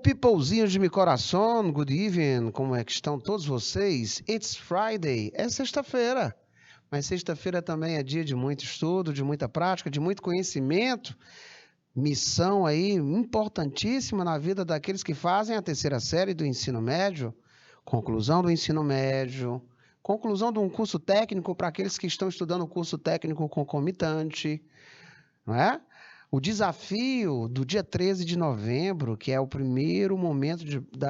Peoplezinhos de meu coração, good evening, como é que estão todos vocês? It's Friday, é sexta-feira, mas sexta-feira também é dia de muito estudo, de muita prática, de muito conhecimento, missão aí importantíssima na vida daqueles que fazem a terceira série do ensino médio, conclusão do ensino médio, conclusão de um curso técnico para aqueles que estão estudando o curso técnico concomitante, não é? O desafio do dia 13 de novembro, que é o primeiro momento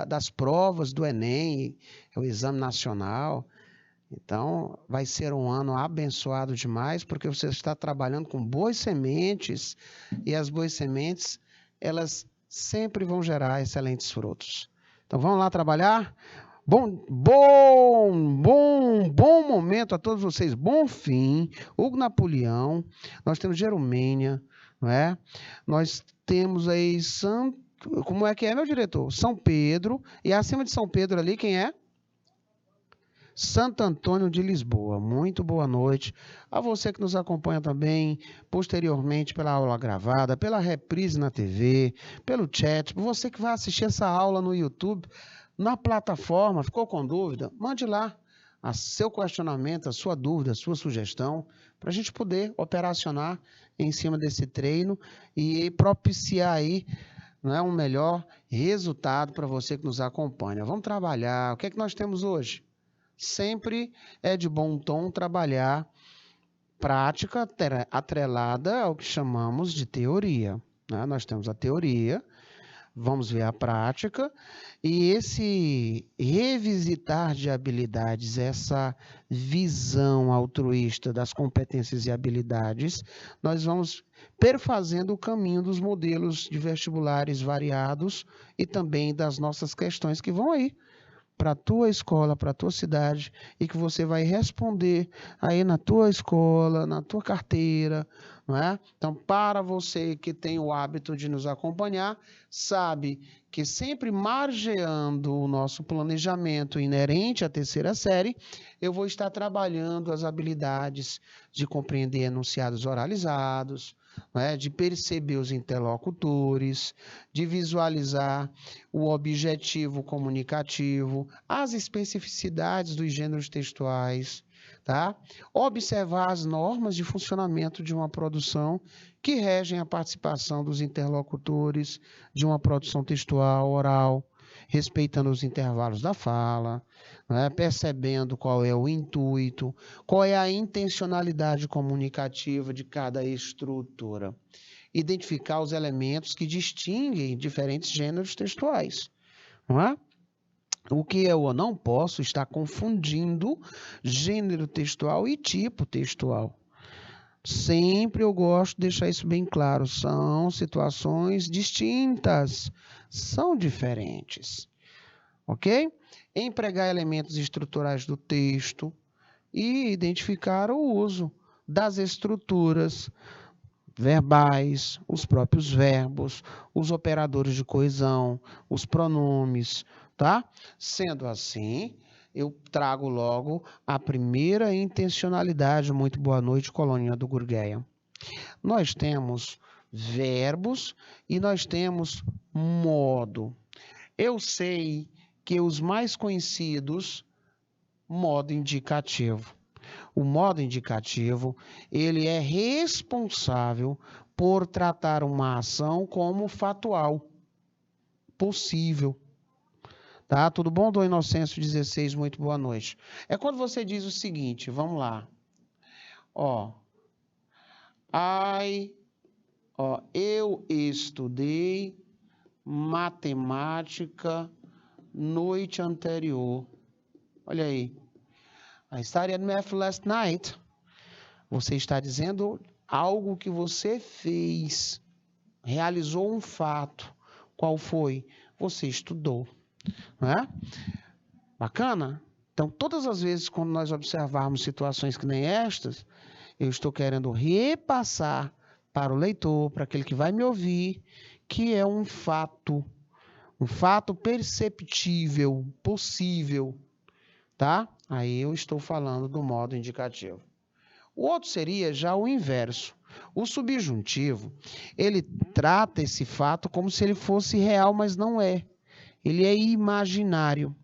das provas do Enem, é o Exame Nacional. Então, vai ser um ano abençoado demais, porque você está trabalhando com boas sementes, e as boas sementes, elas sempre vão gerar excelentes frutos. Então, vamos lá trabalhar? Bom momento a todos vocês, bom fim. Hugo Napoleão, nós temos Jeromênia, não é? Nós temos aí como é que é, meu diretor? São Pedro, e acima de São Pedro ali, quem é? Santo Antônio de Lisboa. Muito boa noite a você que nos acompanha também posteriormente pela aula gravada, pela reprise na TV, pelo chat, você que vai assistir essa aula no YouTube, na plataforma, ficou com dúvida? Mande lá seu questionamento, a sua dúvida, a sua sugestão, para a gente poder operacionar em cima desse treino e propiciar aí, não é, um melhor resultado para você que nos acompanha. Vamos trabalhar. O que é que nós temos hoje? Sempre é de bom tom trabalhar prática atrelada ao que chamamos de teoria, né? Nós temos a teoria, vamos ver a prática, e esse revisitar de habilidades, essa visão altruísta das competências e habilidades, nós vamos perfazendo o caminho dos modelos de vestibulares variados e também das nossas questões que vão aí para a tua escola, para a tua cidade, e que você vai responder aí na tua escola, na tua carteira, não é? Então, para você que tem o hábito de nos acompanhar, sabe que sempre margeando o nosso planejamento inerente à terceira série, eu vou estar trabalhando as habilidades de compreender enunciados oralizados, né, de perceber os interlocutores, de visualizar o objetivo comunicativo, as especificidades dos gêneros textuais, tá? Observar as normas de funcionamento de uma produção que regem a participação dos interlocutores de uma produção textual, oral, respeitando os intervalos da fala, né? Percebendo qual é o intuito, qual é a intencionalidade comunicativa de cada estrutura. Identificar os elementos que distinguem diferentes gêneros textuais, não é? O que eu não posso estar confundindo gênero textual e tipo textual. Sempre eu gosto de deixar isso bem claro. São situações distintas, são diferentes. Ok? Empregar elementos estruturais do texto e identificar o uso das estruturas verbais, os próprios verbos, os operadores de coesão, os pronomes, tá? Sendo assim, eu trago logo a primeira intencionalidade. Muito boa noite, colônia do Gurgueia. Nós temos verbos e nós temos modo. Eu sei que os mais conhecidos, modo indicativo. O modo indicativo, ele é responsável por tratar uma ação como fatual, possível. Tá? Tudo bom, Dom Inocêncio 16? Muito boa noite. É quando você diz o seguinte, vamos lá. Eu estudei matemática noite anterior. Olha aí. I studied math last night. Você está dizendo algo que você fez, realizou um fato. Qual foi? Você estudou. Não é? Bacana? Então, todas as vezes quando nós observarmos situações que nem estas, eu estou querendo repassar para o leitor, para aquele que vai me ouvir, que é um fato perceptível, possível, tá? Aí eu estou falando do modo indicativo. O outro seria já o inverso. O subjuntivo, ele trata esse fato como se ele fosse real, mas não é. ele é imaginário.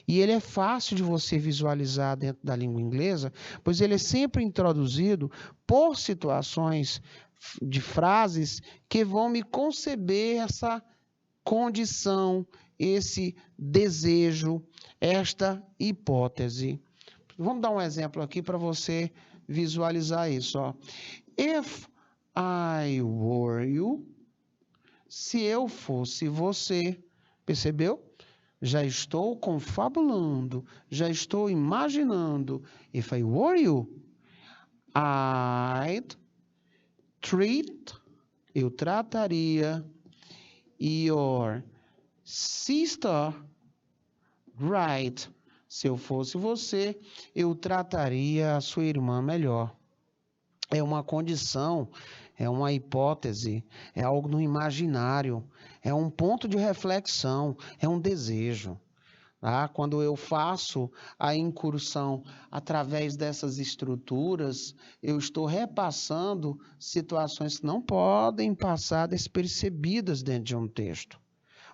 E ele é fácil de você visualizar dentro da língua inglesa, pois ele é sempre introduzido por situações de frases que vão me conceber essa condição, esse desejo, esta hipótese. Vamos dar um exemplo aqui para você visualizar isso. Ó. If I were you, se eu fosse você, percebeu? Já estou confabulando, já estou imaginando. If I were you, I'd treat, eu trataria your sister right. Se eu fosse você, eu trataria a sua irmã melhor. É uma condição, é uma hipótese, é algo no imaginário, é um ponto de reflexão, é um desejo. Tá? Quando eu faço a incursão através dessas estruturas, eu estou repassando situações que não podem passar despercebidas dentro de um texto.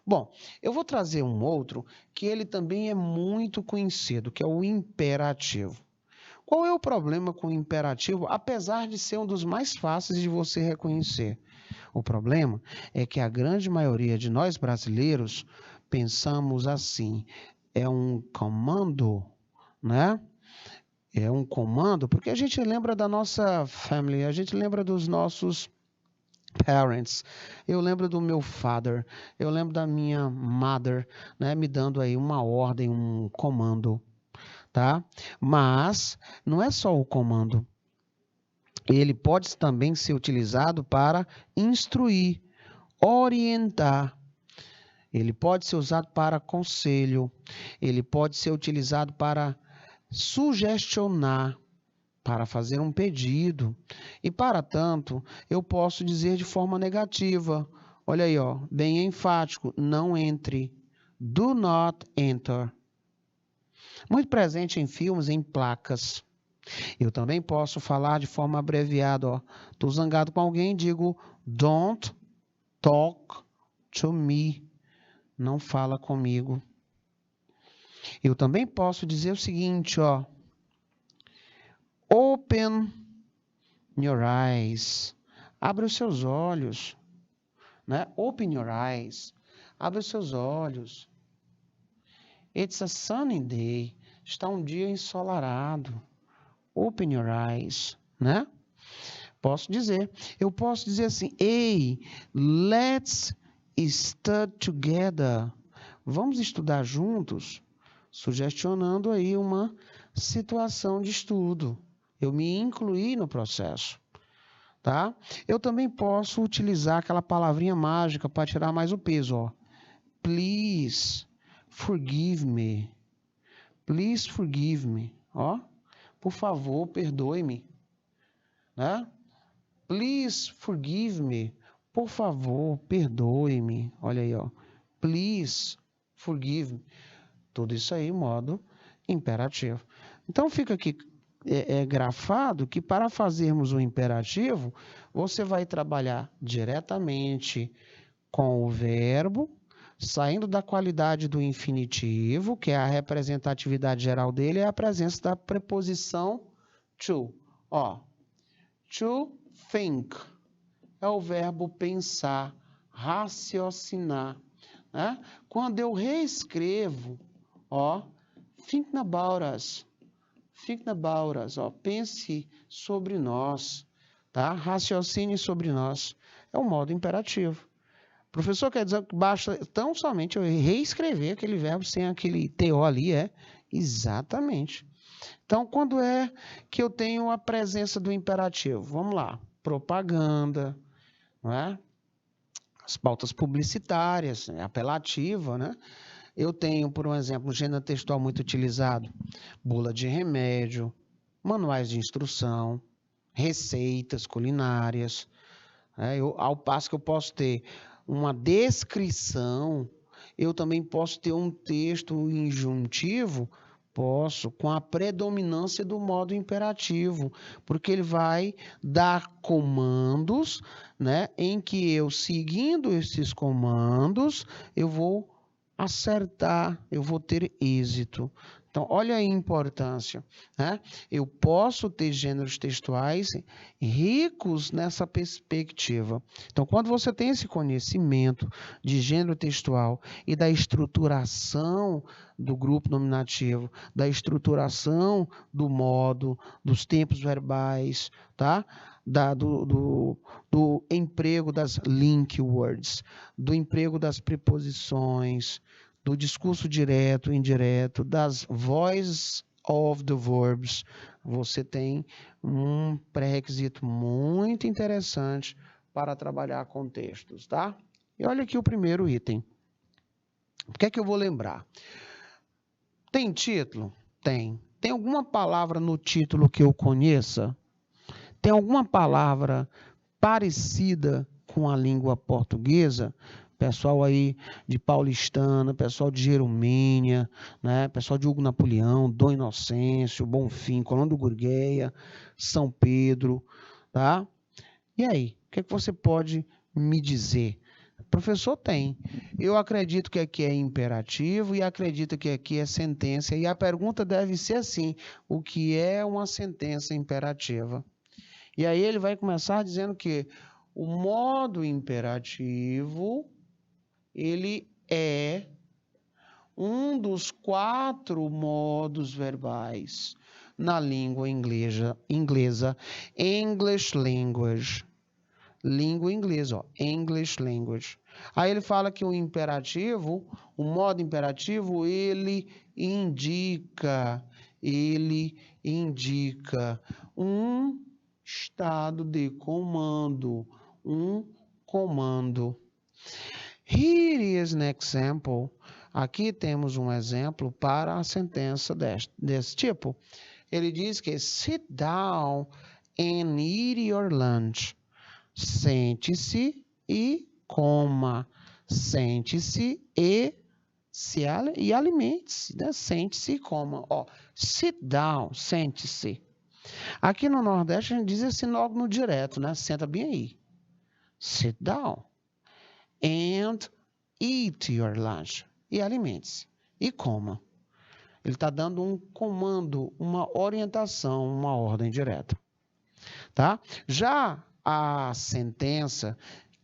Bom, eu vou trazer um outro que ele também é muito conhecido, que é o imperativo. Qual é o problema com o imperativo, apesar de ser um dos mais fáceis de você reconhecer? O problema é que a grande maioria de nós brasileiros pensamos assim, é um comando, né? É um comando, porque a gente lembra da nossa family, a gente lembra dos nossos parents, eu lembro do meu father, eu lembro da minha mother, né? Me dando aí uma ordem, um comando. Tá? Mas não é só o comando. Ele pode também ser utilizado para instruir, orientar. Ele pode ser usado para conselho. Ele pode ser utilizado para sugestionar, para fazer um pedido. E para tanto, eu posso dizer de forma negativa. Olha aí, ó, bem enfático, não entre. Do not enter. Muito presente em filmes, em placas. Eu também posso falar de forma abreviada. Estou zangado com alguém, digo don't talk to me. Não fala comigo. Eu também posso dizer o seguinte, ó. Open your eyes. Abre os seus olhos. Né? Open your eyes. Abre os seus olhos. It's a sunny day. Está um dia ensolarado. Open your eyes, né? Posso dizer. Eu posso dizer assim, hey, let's study together. Vamos estudar juntos? Sugestionando aí uma situação de estudo. Eu me incluí no processo, tá? Eu também posso utilizar aquela palavrinha mágica para tirar mais o peso, ó. Please forgive me. Please forgive me, ó. Por favor, perdoe-me, né? Please forgive me. Por favor, perdoe-me. Olha aí, ó. Please forgive me. Tudo isso aí, modo imperativo. Então, fica aqui grafado que para fazermos o imperativo, você vai trabalhar diretamente com o verbo, saindo da qualidade do infinitivo, que é a representatividade geral dele, é a presença da preposição to. Ó, to think é o verbo pensar, raciocinar. Né? Quando eu reescrevo, ó, think about us. Think about us, ó, pense sobre nós, tá? Raciocine sobre nós. É o modo imperativo. Professor, quer dizer que basta tão somente eu reescrever aquele verbo sem aquele TO ali, exatamente. Então, quando é que eu tenho a presença do imperativo? Vamos lá, propaganda, não é? As pautas publicitárias, apelativa, né? Eu tenho, por um exemplo, um gênero textual muito utilizado, bula de remédio, manuais de instrução, receitas culinárias, ao passo que eu posso ter uma descrição, eu também posso ter um texto injuntivo, posso, com a predominância do modo imperativo, porque ele vai dar comandos, né, em que eu, seguindo esses comandos, eu vou acertar, eu vou ter êxito. Então, olha a importância, né? Eu posso ter gêneros textuais ricos nessa perspectiva. Então, quando você tem esse conhecimento de gênero textual e da estruturação do grupo nominativo, da estruturação do modo, dos tempos verbais, tá? Do emprego das link words, do emprego das preposições, do discurso direto, indireto, das voices of the verbs, você tem um pré-requisito muito interessante para trabalhar com textos, tá? E olha aqui o primeiro item. O que é que eu vou lembrar? Tem título? Tem. Tem alguma palavra no título que eu conheça? Tem alguma palavra parecida com a língua portuguesa? Pessoal aí de Paulistana, pessoal de Jeromênia, né? Pessoal de Hugo Napoleão, Dom Inocêncio, Bonfim, Colombo do Gurgueia, São Pedro, tá? E aí, o que é que você pode me dizer? Professor, tem. Eu acredito que aqui é imperativo e acredito que aqui é sentença. E a pergunta deve ser assim: o que é uma sentença imperativa? E aí ele vai começar dizendo que o modo imperativo, ele é um dos 4 modos verbais na língua inglesa, English language. Língua inglesa, ó, English language. Aí ele fala que o imperativo, o modo imperativo, ele indica um estado de comando, um comando. Here is an example. Aqui temos um exemplo para a sentença desse tipo. Ele diz que sit down and eat your lunch. Sente-se e coma. Sente-se e alimente-se, né? Sente-se e coma. Ó, sit down, sente-se. Aqui no Nordeste a gente diz assim logo no direto, né? Senta bem aí. Sit down and eat your lunch. E alimente-se e coma. Ele está dando um comando, uma orientação, uma ordem direta. Tá? Já a sentença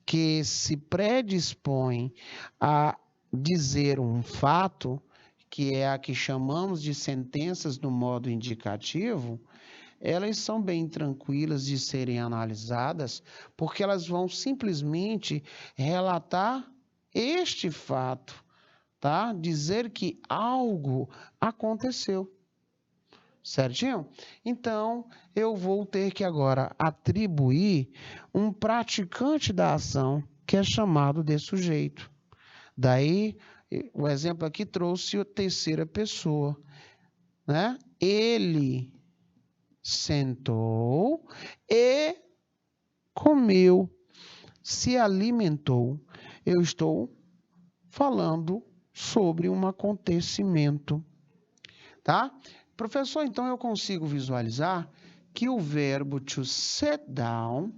que se predispõe a dizer um fato, que é a que chamamos de sentenças no modo indicativo, elas são bem tranquilas de serem analisadas, porque elas vão simplesmente relatar este fato, tá? Dizer que algo aconteceu. Certinho? Então, eu vou ter que agora atribuir um praticante da ação que é chamado de sujeito. Daí, o exemplo aqui trouxe a terceira pessoa, né? Ele sentou e comeu, se alimentou. Eu estou falando sobre um acontecimento, tá? Professor, então eu consigo visualizar que o verbo to sit down,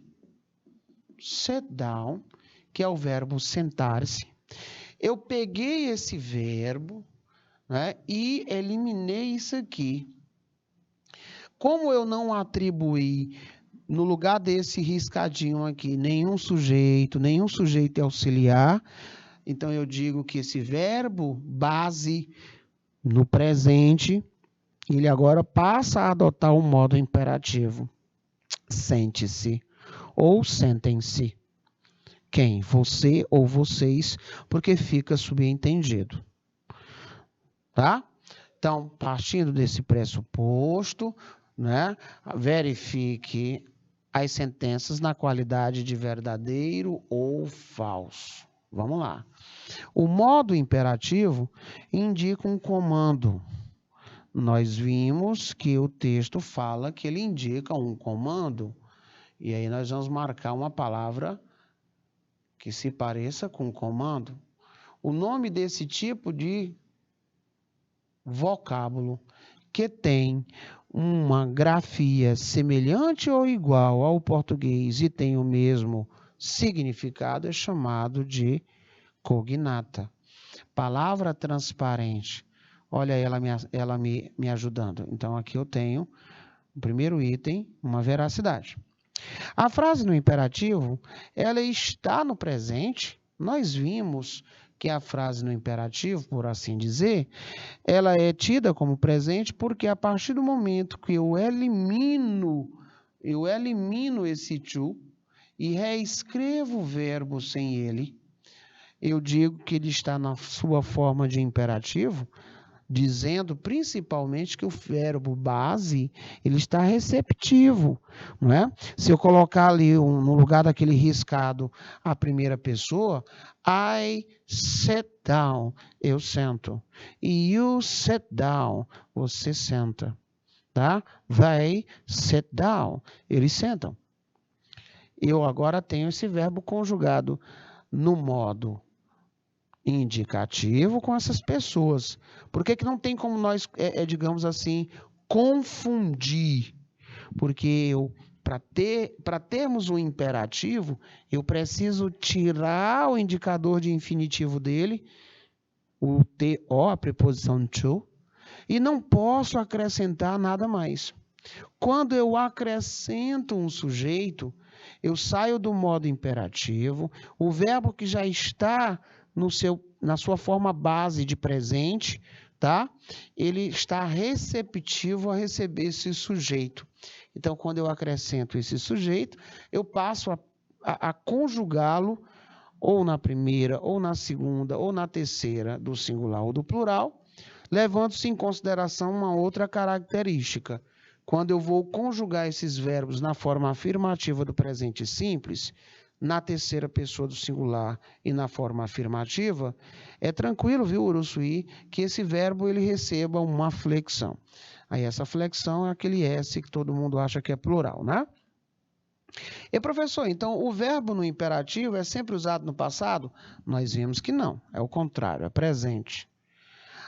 que é o verbo sentar-se, eu peguei esse verbo, né, e eliminei isso aqui. Como eu não atribuí, no lugar desse riscadinho aqui, nenhum sujeito auxiliar, então eu digo que esse verbo base no presente, ele agora passa a adotar o modo imperativo. Sente-se ou sentem-se. Quem? Você ou vocês, porque fica subentendido. Tá? Então, partindo desse pressuposto, né, verifique as sentenças na qualidade de verdadeiro ou falso. Vamos lá. O modo imperativo indica um comando. Nós vimos que o texto fala que ele indica um comando, e aí nós vamos marcar uma palavra que se pareça com comando. O nome desse tipo de vocábulo que tem uma grafia semelhante ou igual ao português e tem o mesmo significado é chamado de cognata. palavra transparente. Olha ela me ajudando. Então, aqui eu tenho o primeiro item, uma veracidade. A frase no imperativo, ela está no presente. Nós vimos que a frase no imperativo, por assim dizer, ela é tida como presente porque a partir do momento que eu elimino esse to e reescrevo o verbo sem ele, eu digo que ele está na sua forma de imperativo, dizendo principalmente que o verbo base ele está receptivo, não é? Se eu colocar ali no lugar daquele riscado a primeira pessoa, I sit down, eu sento. E you sit down, você senta, tá? They sit down, eles sentam. Eu agora tenho esse verbo conjugado no modo indicativo com essas pessoas. Por que não tem como nós, digamos assim, confundir? Porque para termos um imperativo, eu preciso tirar o indicador de infinitivo dele, o to, a preposição to, e não posso acrescentar nada mais. Quando eu acrescento um sujeito, eu saio do modo imperativo, o verbo que já está na sua forma base de presente, tá? Ele está receptivo a receber esse sujeito. Então, quando eu acrescento esse sujeito, eu passo a conjugá-lo ou na primeira, ou na segunda, ou na terceira do singular ou do plural, levando-se em consideração uma outra característica. Quando eu vou conjugar esses verbos na forma afirmativa do presente simples, na terceira pessoa do singular e na forma afirmativa, é tranquilo, viu, Uruçuí, que esse verbo ele receba uma flexão. Aí essa flexão é aquele S que todo mundo acha que é plural, né? E professor, então o verbo no imperativo é sempre usado no passado? Nós vimos que não, é o contrário, é presente.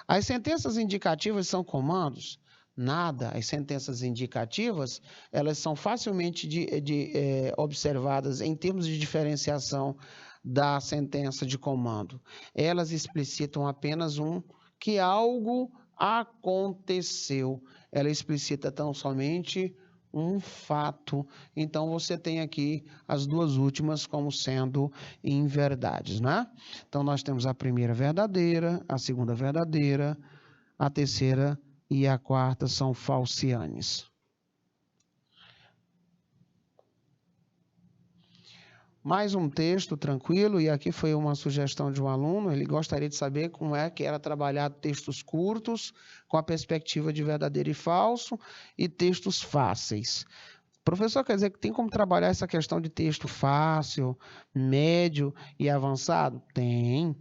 As sentenças indicativas são comandos? Nada. As sentenças indicativas, elas são facilmente observadas em termos de diferenciação da sentença de comando. Elas explicitam apenas que algo aconteceu. Ela explicita tão somente um fato. Então, você tem aqui as duas últimas como sendo inverdades, né? Então, nós temos a primeira verdadeira, a segunda verdadeira, a terceira e a quarta são falcianes. Mais um texto tranquilo, e aqui foi uma sugestão de um aluno, ele gostaria de saber como é que era trabalhado textos curtos, com a perspectiva de verdadeiro e falso, e textos fáceis. Professor, quer dizer que tem como trabalhar essa questão de texto fácil, médio e avançado? Tem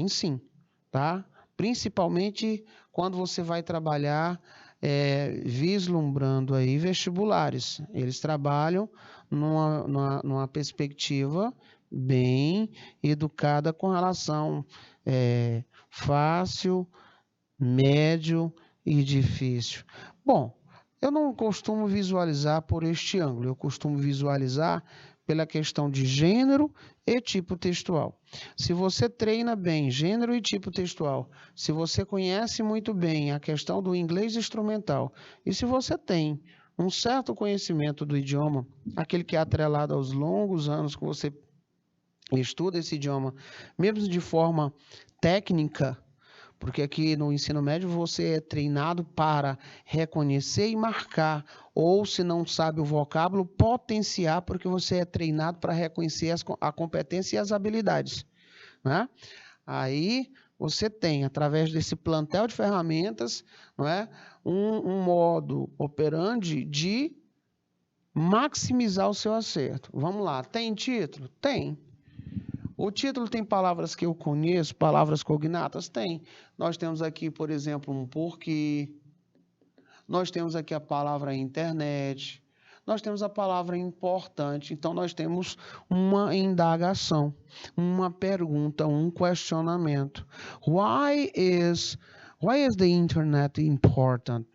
sim, tá? Principalmente quando você vai trabalhar vislumbrando aí vestibulares. Eles trabalham numa perspectiva bem educada com relação fácil, médio e difícil. Bom, eu não costumo visualizar por este ângulo, eu costumo visualizar pela questão de gênero e tipo textual. Se você treina bem gênero e tipo textual, se você conhece muito bem a questão do inglês instrumental, e se você tem um certo conhecimento do idioma, aquele que é atrelado aos longos anos que você estuda esse idioma, mesmo de forma técnica, porque aqui no ensino médio você é treinado para reconhecer e marcar, ou se não sabe o vocábulo, potenciar, porque você é treinado para reconhecer a competência e as habilidades, né? Aí você tem, através desse plantel de ferramentas, não é, um modo operandi de maximizar o seu acerto. Vamos lá, tem título? Tem. O título tem palavras que eu conheço, palavras cognatas? Tem. Nós temos aqui, por exemplo, um porquê. Nós temos aqui a palavra internet. Nós temos a palavra importante. Então, nós temos uma indagação, uma pergunta, um questionamento. Why is the internet important?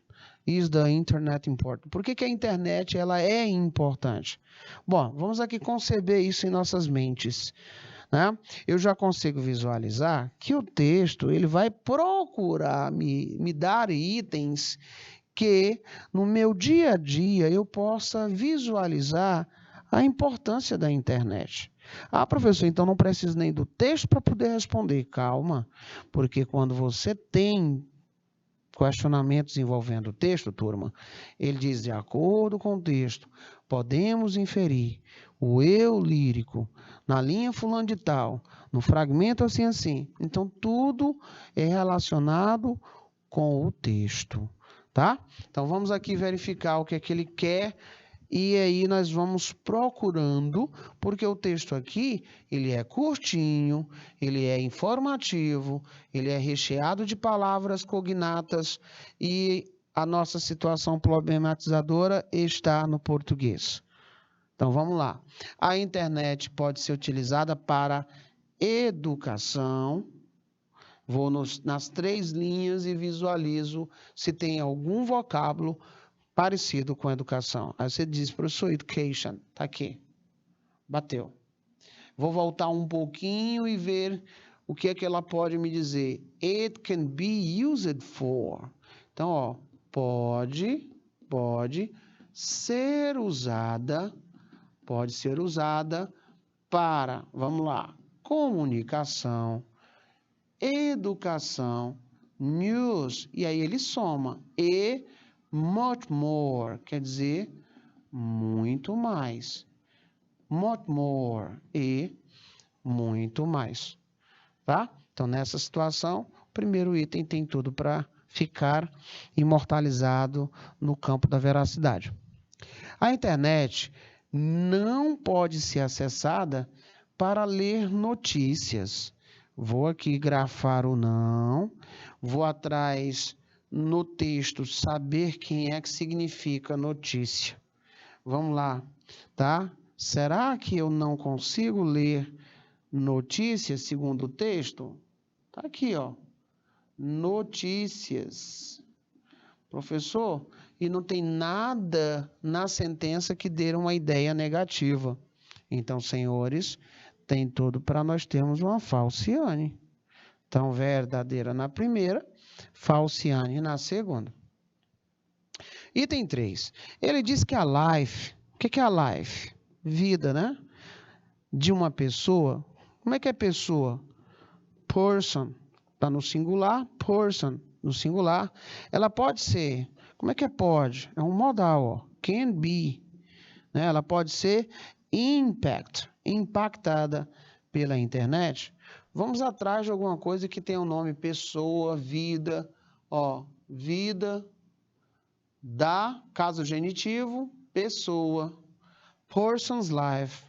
Is the internet important? Por que a internet ela é importante? Bom, vamos aqui conceber isso em nossas mentes. né? Eu já consigo visualizar que o texto ele vai procurar me dar itens que no meu dia a dia eu possa visualizar a importância da internet. Ah, professor, então não preciso nem do texto para poder responder. Calma, porque quando você tem questionamentos envolvendo o texto, turma, ele diz, de acordo com o texto, podemos inferir o eu lírico na linha fulano de tal, no fragmento assim assim. Então, tudo é relacionado com o texto, tá? Então, vamos aqui verificar o que é que ele quer e aí nós vamos procurando, porque o texto aqui, ele é curtinho, ele é informativo, ele é recheado de palavras cognatas e a nossa situação problematizadora está no português. Então vamos lá. A internet pode ser utilizada para educação. Vou nas 3 linhas e visualizo se tem algum vocábulo parecido com educação. Aí você diz, professor, education, tá aqui. Bateu. Vou voltar um pouquinho e ver o que é que ela pode me dizer. It can be used for. Então, ó, pode ser usada para, vamos lá, comunicação, educação, news, e aí ele soma, e much more, quer dizer, muito mais. Much more, e muito mais. Tá? Então, nessa situação, o primeiro item tem tudo para ficar imortalizado no campo da veracidade. A internet não pode ser acessada para ler notícias. Vou aqui grafar o não, vou atrás no texto saber quem é que significa notícia. Vamos lá, tá? Será que eu não consigo ler notícias segundo o texto? Tá aqui, ó. Notícias. Professor, e não tem nada na sentença que dê uma ideia negativa. Então, senhores, tem tudo para nós termos uma falciane. Então, verdadeira na primeira, falciane na segunda. Item 3. Ele diz que a life, o que é a life? Vida, né? De uma pessoa. Como é que é pessoa? Person, está no singular, person, no singular. Ela pode ser, como é que pode? É um modal, ó. Can be. Né? Ela pode ser impactada pela internet. Vamos atrás de alguma coisa que tenha o nome pessoa, vida, ó, vida da, caso genitivo, pessoa, person's life,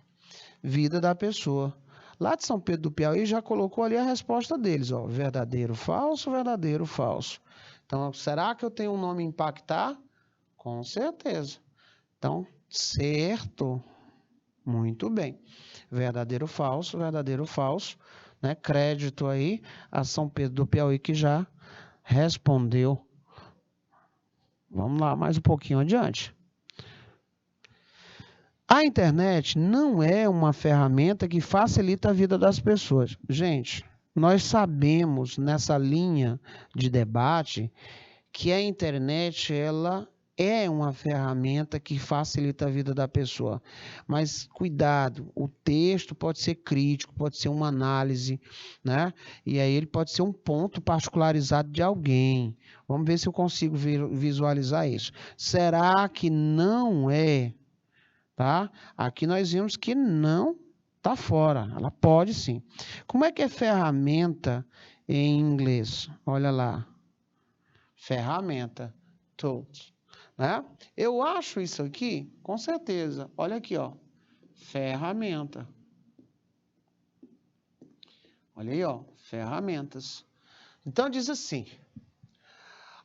vida da pessoa. Lá de São Pedro do Piauí já colocou ali a resposta deles, ó, verdadeiro, falso, verdadeiro, falso. Então, será que eu tenho um nome impactar? Com certeza. Então, certo. Muito bem. Verdadeiro, falso, né? Crédito aí a São Pedro do Piauí que já respondeu. Vamos lá, mais um pouquinho adiante. A internet não é uma ferramenta que facilita a vida das pessoas. Gente, nós sabemos nessa linha de debate que a internet ela é uma ferramenta que facilita a vida da pessoa. Mas cuidado, o texto pode ser crítico, pode ser uma análise, né? E aí ele pode ser um ponto particularizado de alguém. Vamos ver se eu consigo visualizar isso. Será que não é? Tá? Aqui nós vimos que não está fora. Ela pode sim. Como é que é ferramenta em inglês? Olha lá. Ferramenta. Tools. Né? Eu acho isso aqui, com certeza. Olha aqui, ó. Ferramenta. Olha aí, ó. Ferramentas. Então diz assim.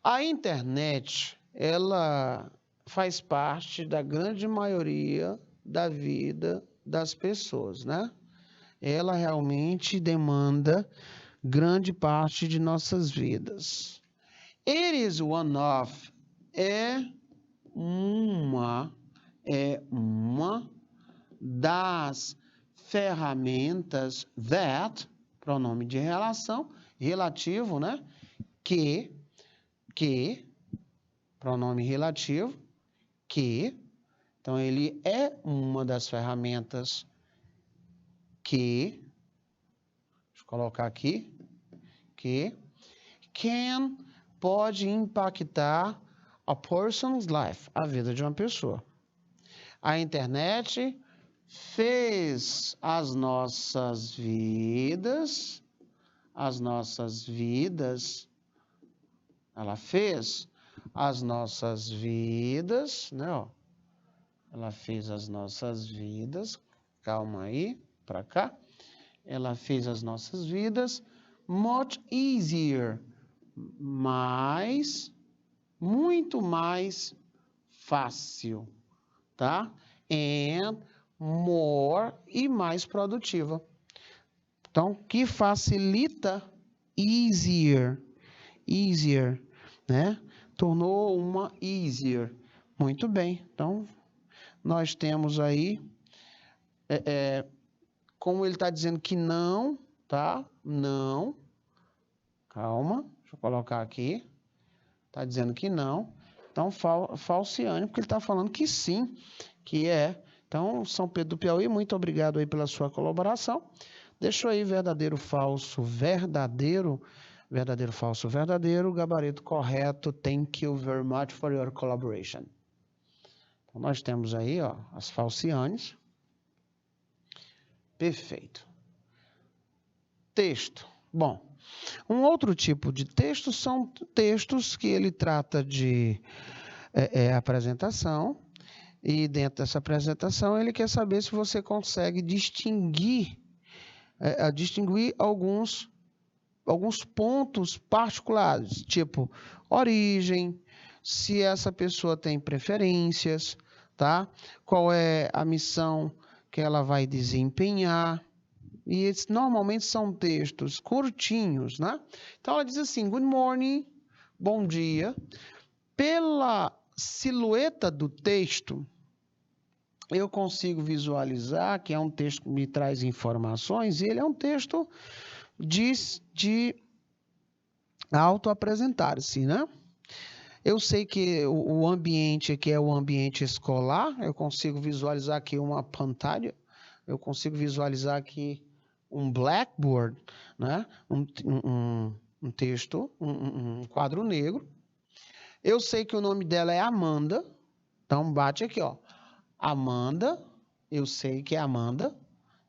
A internet, ela faz parte da grande maioria da vida das pessoas, né? Ela realmente demanda grande parte de nossas vidas. It is one of, é uma das ferramentas that, pronome de relação, relativo, né? Que, pronome relativo, que, então ele é uma das ferramentas que, deixa eu colocar aqui, que can, pode impactar a person's life, a vida de uma pessoa. A internet fez as nossas vidas, ela fez as nossas vidas, né, ó, ela fez as nossas vidas, calma aí, para cá, ela fez as nossas vidas much easier, muito mais fácil, tá? And more, e mais produtiva. Então, que facilita, easier, né? Tornou uma easier. Muito bem. Então, nós temos aí, como ele está dizendo que não, tá? Não. Calma, deixa eu colocar aqui. Está dizendo que não. Então, falciane, porque ele está falando que sim, que é. Então, São Pedro do Piauí, muito obrigado aí pela sua colaboração. Deixou aí verdadeiro, falso, verdadeiro, verdadeiro, falso, verdadeiro, gabarito correto. Thank you very much for your collaboration. Então, nós temos aí, ó, as falcianes. Perfeito. Texto. Bom, um outro tipo de texto são textos que ele trata de apresentação, e dentro dessa apresentação ele quer saber se você consegue distinguir alguns pontos particulares, tipo origem, se essa pessoa tem preferências, tá? Qual é a missão que ela vai desempenhar. E esses normalmente são textos curtinhos, né? Então ela diz assim: good morning, bom dia. Pela silhueta do texto, eu consigo visualizar que é um texto que me traz informações, e ele é um texto de autoapresentar-se, né? Eu sei que o ambiente aqui é o ambiente escolar, eu consigo visualizar aqui uma pantalha, eu consigo visualizar aqui um blackboard, né? Um texto, um quadro negro. Eu sei que o nome dela é Amanda, então bate aqui, ó. Amanda, eu sei que é Amanda,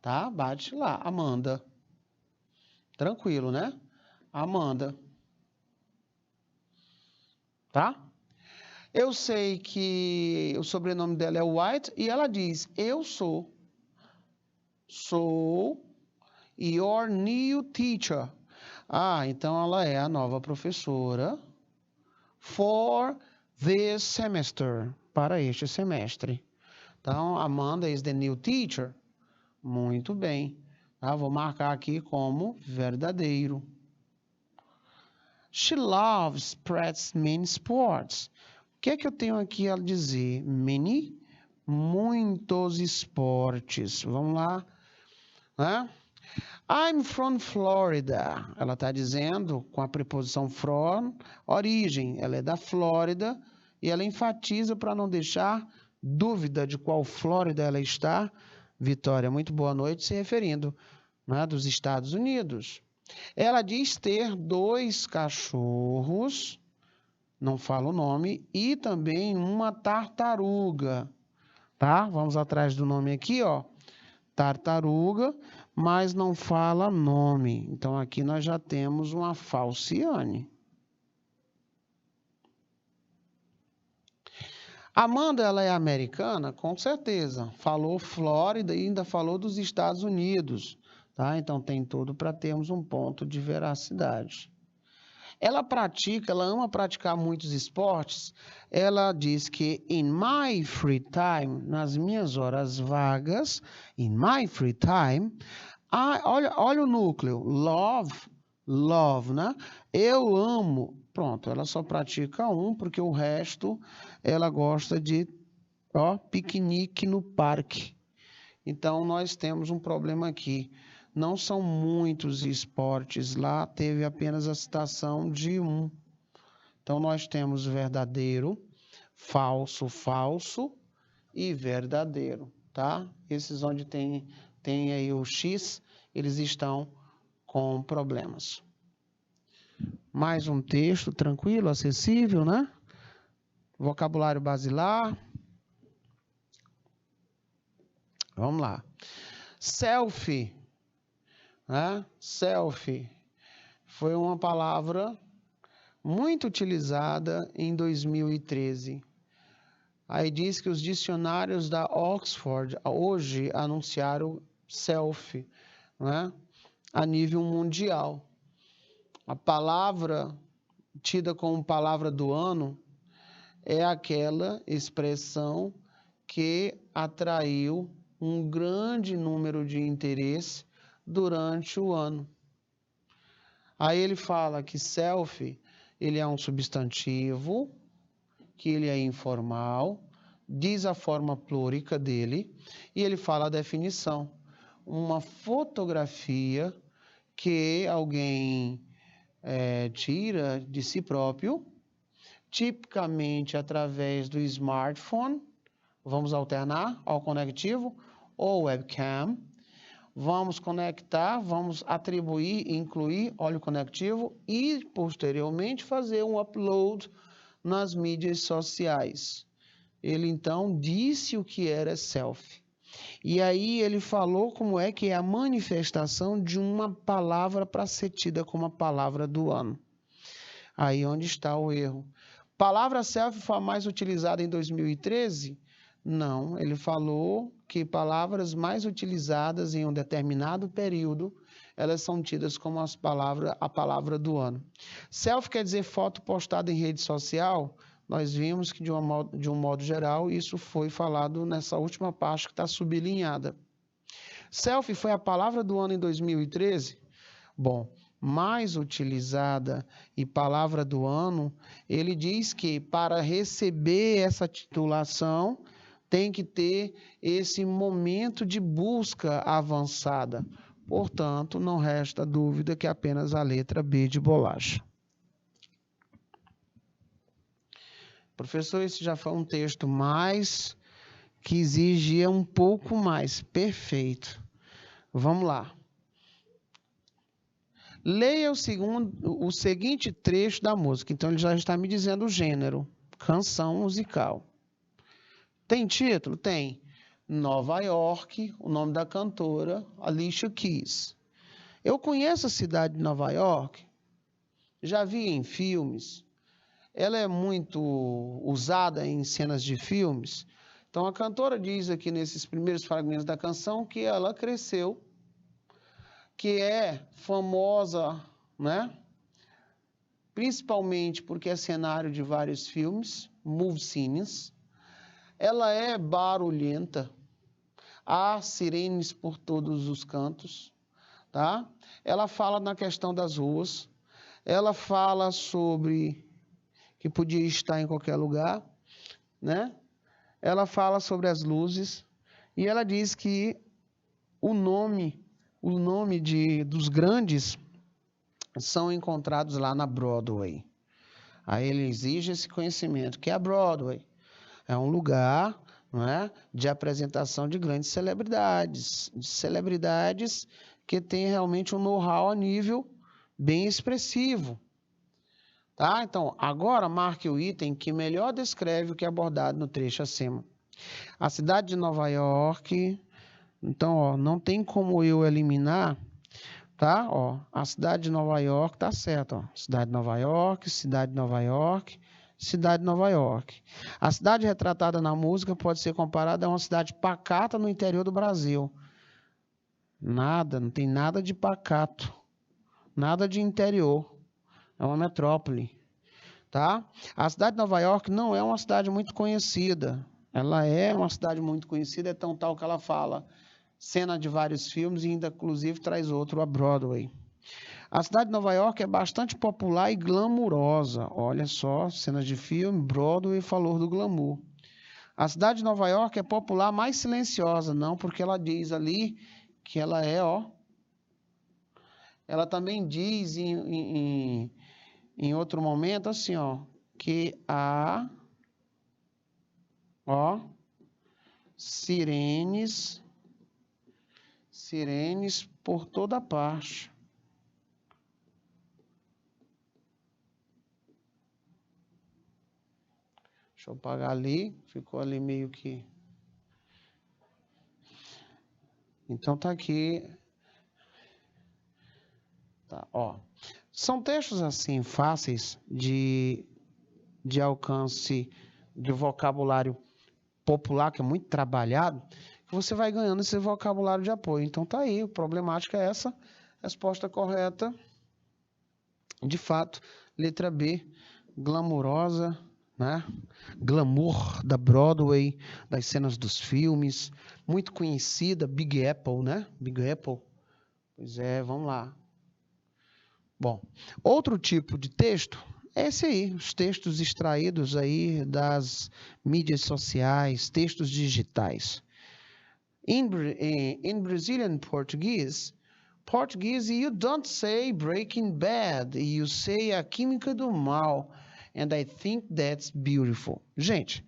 tá? Bate lá, Amanda. Tranquilo, né? Amanda. Tá? Eu sei que o sobrenome dela é White e ela diz: eu sou your new teacher. Ah, então ela é a nova professora for this semester, para este semestre. Então, Amanda is the new teacher. Muito bem. Tá? Vou marcar aqui como verdadeiro. She loves many sports. O que é que eu tenho aqui a dizer? Many, muitos esportes. Vamos lá. Né? I'm from Florida. Ela está dizendo com a preposição from, origem. Ela é da Flórida e ela enfatiza para não deixar dúvida de qual Flórida ela está. Vitória, muito boa noite, se referindo, né, dos Estados Unidos. Ela diz ter 2 cachorros, não fala o nome, e também uma tartaruga, tá? Vamos atrás do nome aqui, ó, tartaruga, mas não fala nome. Então, aqui nós já temos uma falciane. Amanda, ela é americana? Com certeza. Falou Flórida e ainda falou dos Estados Unidos. Tá? Então, tem tudo para termos um ponto de veracidade. Ela ama praticar muitos esportes. Ela diz que in my free time, nas minhas horas vagas, in my free time, olha o núcleo, love, né? Eu amo. Pronto, ela só pratica um, porque o resto ela gosta de piquenique no parque. Então, nós temos um problema aqui. Não são muitos esportes, lá teve apenas a citação de um. Então, nós temos verdadeiro, falso, falso e verdadeiro, tá? Esses onde tem aí o X, eles estão com problemas. Mais um texto tranquilo, acessível, né? Vocabulário basilar. Vamos lá. Selfie, né? Selfie foi uma palavra muito utilizada em 2013. Aí diz que os dicionários da Oxford hoje anunciaram selfie, né? A nível mundial. A palavra tida como palavra do ano é aquela expressão que atraiu um grande número de interesse durante o ano. Aí ele fala que selfie, ele é um substantivo, que ele é informal, diz a forma plúrica dele, e ele fala a definição. Uma fotografia que alguém tira de si próprio, tipicamente através do smartphone, vamos alternar ao conectivo, ou webcam, vamos conectar, vamos atribuir, incluir óleo conectivo e, posteriormente, fazer um upload nas mídias sociais. Ele, então, disse o que era selfie. E aí ele falou como é que é a manifestação de uma palavra para ser tida como a palavra do ano. Aí onde está o erro. Palavra selfie foi a mais utilizada em 2013? Não, ele falou que palavras mais utilizadas em um determinado período, elas são tidas como a palavra do ano. Selfie quer dizer foto postada em rede social. Nós vimos que, de um modo geral, isso foi falado nessa última parte que está sublinhada. Selfie foi a palavra do ano em 2013? Bom, mais utilizada e palavra do ano, ele diz que para receber essa titulação, tem que ter esse momento de busca avançada. Portanto, não resta dúvida que apenas a letra B de bolacha. Professor, esse já foi um texto mais que exigia um pouco mais. Perfeito. Vamos lá. Leia o seguinte trecho da música. Então, ele já está me dizendo o gênero. Canção musical. Tem título? Tem. Nova York, o nome da cantora, Alicia Keys. Eu conheço a cidade de Nova York. Já vi em filmes. Ela é muito usada em cenas de filmes. Então, a cantora diz aqui nesses primeiros fragmentos da canção que ela cresceu, que é famosa, né? Principalmente porque é cenário de vários filmes, movie scenes. Ela é barulhenta, há sirenes por todos os cantos, tá? Ela fala na questão das ruas, ela fala sobre que podia estar em qualquer lugar, né? Ela fala sobre as luzes e ela diz que o nome dos grandes são encontrados lá na Broadway. Aí ele exige esse conhecimento, que é a Broadway. É um lugar, não é, de apresentação de grandes celebridades que têm realmente um know-how a nível bem expressivo. Tá? Então, agora marque o item que melhor descreve o que é abordado no trecho acima. A cidade de Nova York. Então, ó, não tem como eu eliminar, tá? Ó, a cidade de Nova York tá certo, ó. Cidade de Nova York, cidade de Nova York, cidade de Nova York. A cidade retratada na música pode ser comparada a uma cidade pacata no interior do Brasil. Nada, não tem nada de pacato, nada de interior. É uma metrópole, tá? A cidade de Nova York não é uma cidade muito conhecida. Ela é uma cidade muito conhecida, é tão tal que ela fala cena de vários filmes e ainda, inclusive, traz outro, a Broadway. A cidade de Nova York é bastante popular e glamurosa. Olha só, cenas de filme, Broadway falou do glamour. A cidade de Nova York é popular, mais silenciosa. Não, porque ela diz ali que ela é, ó. Ela também diz em outro momento assim, ó, que há, ó, sirenes por toda parte. Deixa eu apagar ali, ficou ali meio que... Então tá aqui. Tá, ó. São textos assim fáceis de alcance de vocabulário popular, que é muito trabalhado, que você vai ganhando esse vocabulário de apoio. Então tá aí, a problemática é essa. Resposta correta, de fato, letra B, glamurosa, né? Glamour da Broadway, das cenas dos filmes, muito conhecida, Big Apple, né? Big Apple. Pois é, vamos lá. Bom, outro tipo de texto é esse aí, os textos extraídos aí das mídias sociais, textos digitais. In Brazilian Portuguese, you don't say Breaking Bad, you say A Química do Mal, and I think that's beautiful. Gente,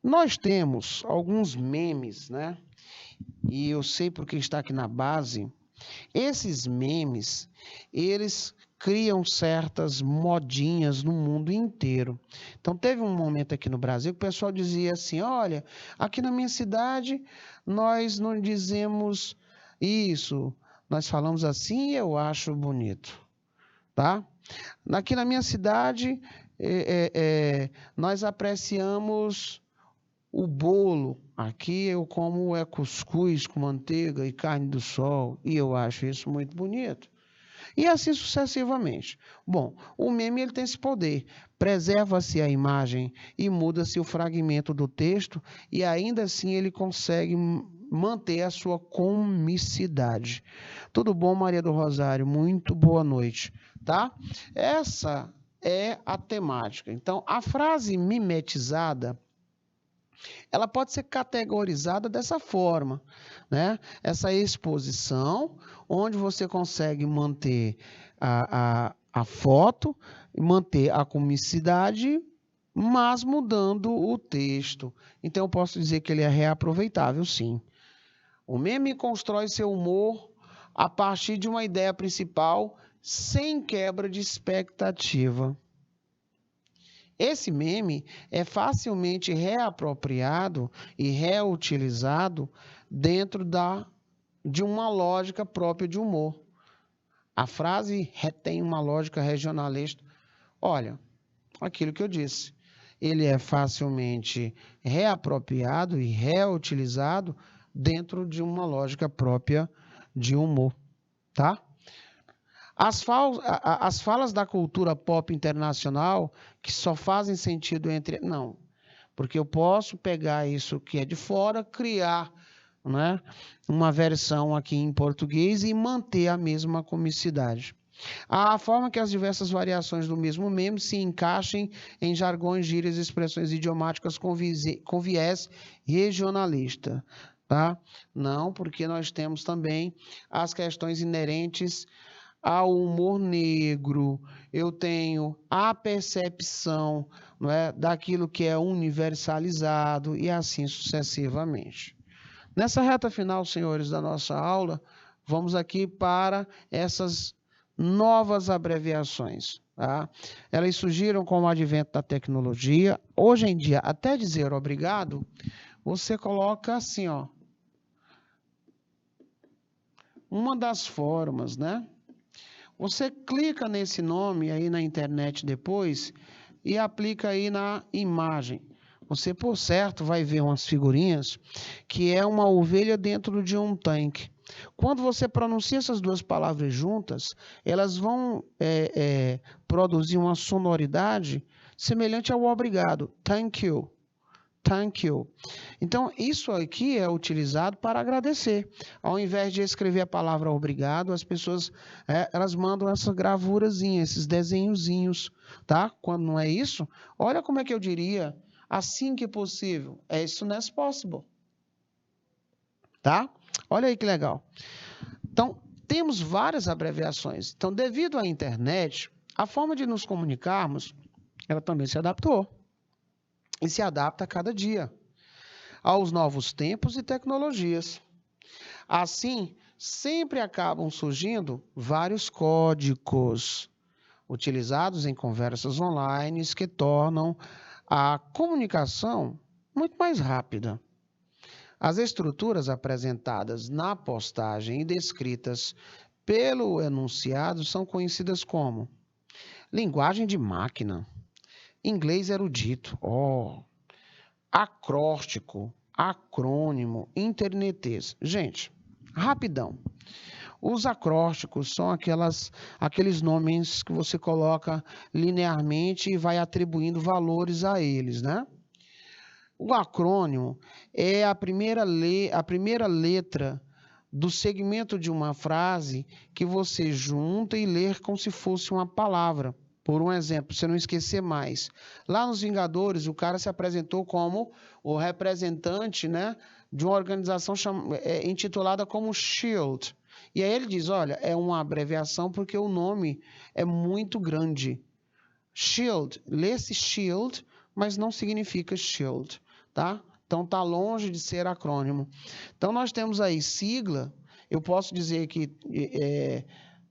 nós temos alguns memes, né? E eu sei porque está aqui na base. Esses memes, eles criam certas modinhas no mundo inteiro. Então, teve um momento aqui no Brasil que o pessoal dizia assim, olha, aqui na minha cidade, nós não dizemos isso, nós falamos assim e eu acho bonito, tá? Aqui na minha cidade, nós apreciamos o bolo. Aqui eu como cuscuz com manteiga e carne do sol, e eu acho isso muito bonito. E assim sucessivamente. Bom, o meme ele tem esse poder. Preserva-se a imagem e muda-se o fragmento do texto e ainda assim ele consegue manter a sua comicidade. Tudo bom, Maria do Rosário? Muito boa noite, tá? Essa é a temática. Então, a frase mimetizada, ela pode ser categorizada dessa forma, né? Essa exposição, onde você consegue manter a foto, manter a comicidade, mas mudando o texto. Então, eu posso dizer que ele é reaproveitável, sim. O meme constrói seu humor a partir de uma ideia principal, sem quebra de expectativa. Esse meme é facilmente reapropriado e reutilizado dentro de uma lógica própria de humor. A frase retém uma lógica regionalista. Olha, aquilo que eu disse. Ele é facilmente reapropriado e reutilizado dentro de uma lógica própria de humor, tá? As falas da cultura pop internacional que só fazem sentido entre... Não, porque eu posso pegar isso que é de fora, criar, né, uma versão aqui em português e manter a mesma comicidade. A forma que as diversas variações do mesmo meme se encaixem em jargões, gírias e expressões idiomáticas com viés regionalista. Tá? Não, porque nós temos também as questões inerentes ao humor negro, eu tenho a percepção, não é, daquilo que é universalizado e assim sucessivamente. Nessa reta final, senhores, da nossa aula, vamos aqui para essas novas abreviações. Tá? Elas surgiram com o advento da tecnologia. Hoje em dia, até dizer obrigado, você coloca assim, ó, uma das formas, né? Você clica nesse nome aí na internet depois e aplica aí na imagem. Você, por certo, vai ver umas figurinhas que é uma ovelha dentro de um tanque. Quando você pronuncia essas duas palavras juntas, elas vão produzir uma sonoridade semelhante ao obrigado. Thank you. Thank you. Então, isso aqui é utilizado para agradecer. Ao invés de escrever a palavra obrigado, as pessoas elas mandam essa gravurazinha, esses desenhozinhos, tá? Quando não é isso, olha como é que eu diria assim que possível. As soon as possible. Tá? Olha aí que legal. Então, temos várias abreviações. Então, devido à internet, a forma de nos comunicarmos, ela também se adaptou. E se adapta a cada dia aos novos tempos e tecnologias. Assim, sempre acabam surgindo vários códigos utilizados em conversas online que tornam a comunicação muito mais rápida. As estruturas apresentadas na postagem e descritas pelo enunciado são conhecidas como linguagem de máquina, inglês erudito, acróstico, acrônimo, internetês. Gente, rapidão. Os acrósticos são aqueles nomes que você coloca linearmente e vai atribuindo valores a eles, né? O acrônimo é a primeira letra do segmento de uma frase que você junta e lê como se fosse uma palavra. Por um exemplo, você não esquecer mais. Lá nos Vingadores, o cara se apresentou como o representante, né, de uma organização intitulada como SHIELD. E aí ele diz, olha, é uma abreviação porque o nome é muito grande. SHIELD, lê-se SHIELD, mas não significa SHIELD, tá? Então está longe de ser acrônimo. Então nós temos aí sigla, eu posso dizer que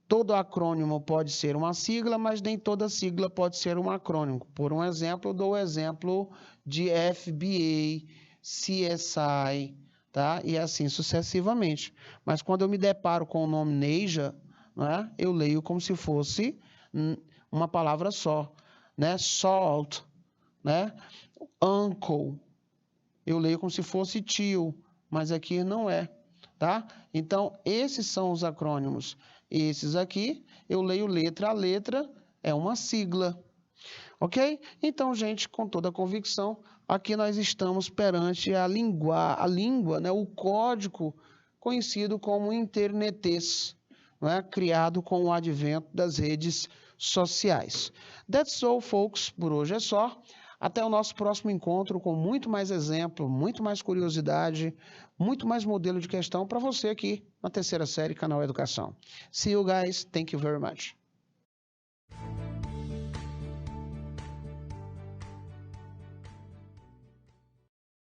todo acrônimo pode ser uma sigla, mas nem toda sigla pode ser um acrônimo. Por um exemplo, eu dou o exemplo de FBA, CSI, tá? E assim sucessivamente. Mas quando eu me deparo com o nome Neja, né, eu leio como se fosse uma palavra só, né? Salt, né? Uncle, eu leio como se fosse tio, mas aqui não é, tá? Então, esses são os acrônimos. Esses aqui, eu leio letra a letra, é uma sigla. Ok? Então, gente, com toda a convicção, aqui nós estamos perante a língua, né, o código conhecido como internetês, né, criado com o advento das redes sociais. That's all, folks. Por hoje é só. Até o nosso próximo encontro com muito mais exemplo, muito mais curiosidade, muito mais modelo de questão para você aqui na terceira série Canal Educação. See you guys. Thank you very much.